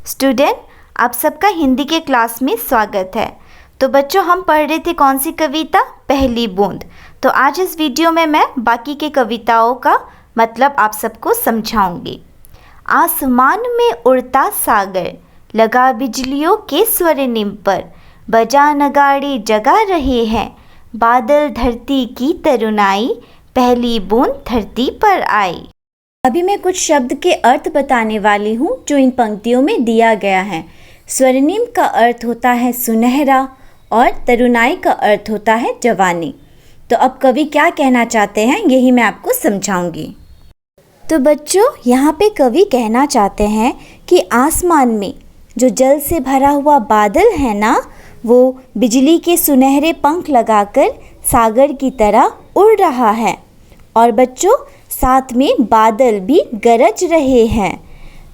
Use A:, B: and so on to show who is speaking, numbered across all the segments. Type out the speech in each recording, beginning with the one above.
A: Student, आप सबका हिंदी के क्लास में स्वागत है। तो बच्चों, हम पढ़ रहे थे कौन सी कविता? पहली बूंद। तो आज इस वीडियो में मैं बाकी के कविताओं का मतलब आप सबको समझाऊंगी। आसमान में उड़ता सागर, लगा बिजलियों के स्वर्णिम पर, बजा नगाड़े जगा रहे हैं, बादल धरती की तरुणाई, पहली बूंद धरती पर आई। अभी मैं कुछ शब्द के अर्थ बताने वाली हूँ जो इन पंक्तियों में दिया गया है। स्वर्णिम का अर्थ होता है सुनहरा और तरुणाई का अर्थ होता है जवानी। तो अब कवि क्या कहना चाहते हैं यही मैं आपको समझाऊंगी। तो बच्चों, यहाँ पे कवि कहना चाहते हैं कि आसमान में जो जल से भरा हुआ बादल है ना, वो बिजली के सुनहरे पंख लगाकर सागर की तरह उड़ रहा है। और बच्चों, साथ में बादल भी गरज रहे हैं।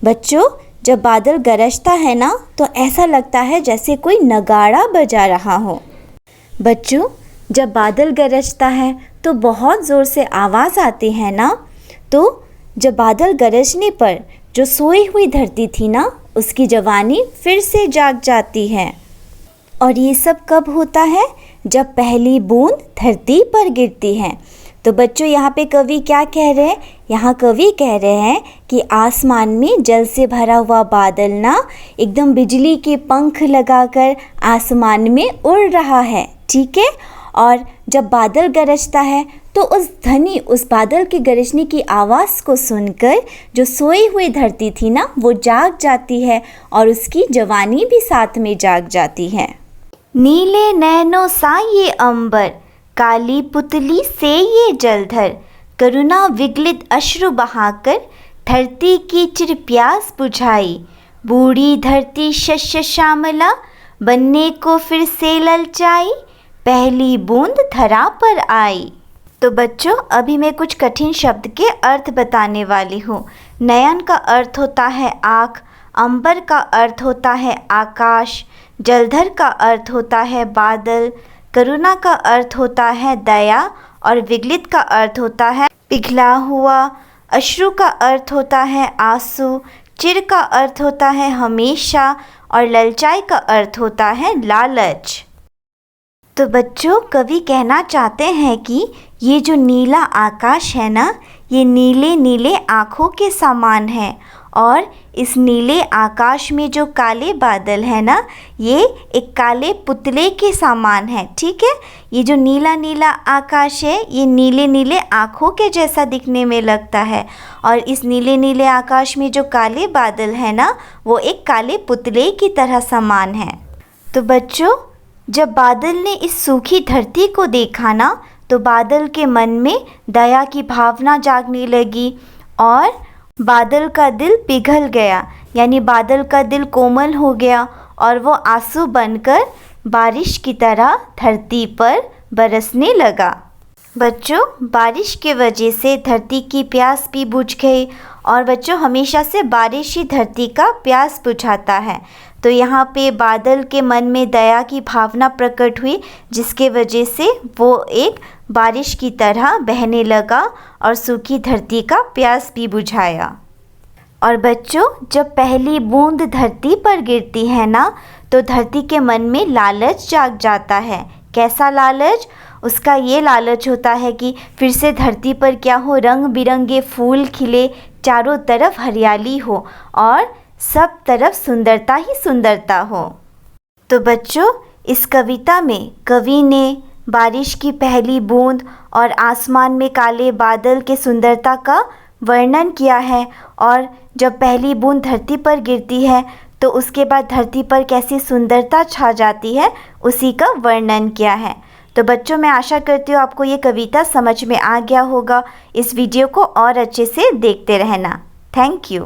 A: बच्चों, जब बादल गरजता है ना तो ऐसा लगता है जैसे कोई नगाड़ा बजा रहा हो। बच्चों, जब बादल गरजता है तो बहुत ज़ोर से आवाज़ आती है ना। तो जब बादल गरजने पर जो सोई हुई धरती थी ना, उसकी जवानी फिर से जाग जाती है। और ये सब कब होता है? जब पहली बूंद धरती पर गिरती है। तो बच्चों, यहाँ पे कवि क्या कह रहे हैं? यहाँ कवि कह रहे हैं कि आसमान में जल से भरा हुआ बादल ना एकदम बिजली के पंख लगाकर आसमान में उड़ रहा है, ठीक है। और जब बादल गरजता है तो उस बादल के गरजने की आवाज़ को सुनकर जो सोई हुई धरती थी ना, वो जाग जाती है और उसकी जवानी भी साथ में जाग जाती है। नीले नैनों सा ये अंबर, काली पुतली से ये जलधर, करुणा विगलित अश्रु बहाकर, धरती की चिर प्यास बुझाई, बूढ़ी धरती शस्य श्यामला, बनने को फिर से ललचाई, पहली बूंद धरा पर आई। तो बच्चों, अभी मैं कुछ कठिन शब्द के अर्थ बताने वाली हूँ। नयन का अर्थ होता है आँख, अंबर का अर्थ होता है आकाश, जलधर का अर्थ होता है बादल, करुणा का अर्थ होता है दया और विगलित का अर्थ होता है पिघला हुआ, अश्रु का अर्थ होता है आंसू, चिर का अर्थ होता है हमेशा और ललचाई का अर्थ होता है लालच। तो बच्चों, कवि कहना चाहते हैं कि ये जो नीला आकाश है ना, ये नीले नीले आँखों के समान है। और इस नीले आकाश में जो काले बादल है ना, ये एक काले पुतले के समान है, ठीक है। ये जो नीला नीला आकाश है, ये नीले नीले आँखों के जैसा दिखने में लगता है। और इस नीले नीले आकाश में जो काले बादल है ना, वो एक काले पुतले की तरह समान है। तो बच्चों, जब बादल ने इस सूखी धरती को देखा ना, तो बादल के मन में दया की भावना जागने लगी और बादल का दिल पिघल गया, यानी बादल का दिल कोमल हो गया और वो आंसू बनकर बारिश की तरह धरती पर बरसने लगा। बच्चों, बारिश के वजह से धरती की प्यास भी बुझ गई। और बच्चों, हमेशा से बारिश ही धरती का प्यास बुझाता है। तो यहाँ पे बादल के मन में दया की भावना प्रकट हुई, जिसके वजह से वो एक बारिश की तरह बहने लगा और सूखी धरती का प्यास भी बुझाया। और बच्चों, जब पहली बूंद धरती पर गिरती है ना, तो धरती के मन में लालच जाग जाता है। कैसा लालच? उसका ये लालच होता है कि फिर से धरती पर क्या हो, रंग बिरंगे फूल खिले, चारों तरफ हरियाली हो और सब तरफ सुंदरता ही सुंदरता हो। तो बच्चों, इस कविता में कवि ने बारिश की पहली बूंद और आसमान में काले बादल के सुंदरता का वर्णन किया है। और जब पहली बूंद धरती पर गिरती है तो उसके बाद धरती पर कैसी सुंदरता छा जाती है, उसी का वर्णन किया है। तो बच्चों, मैं आशा करती हूँ आपको ये कविता समझ में आ गया होगा। इस वीडियो को और अच्छे से देखते रहना। Thank you.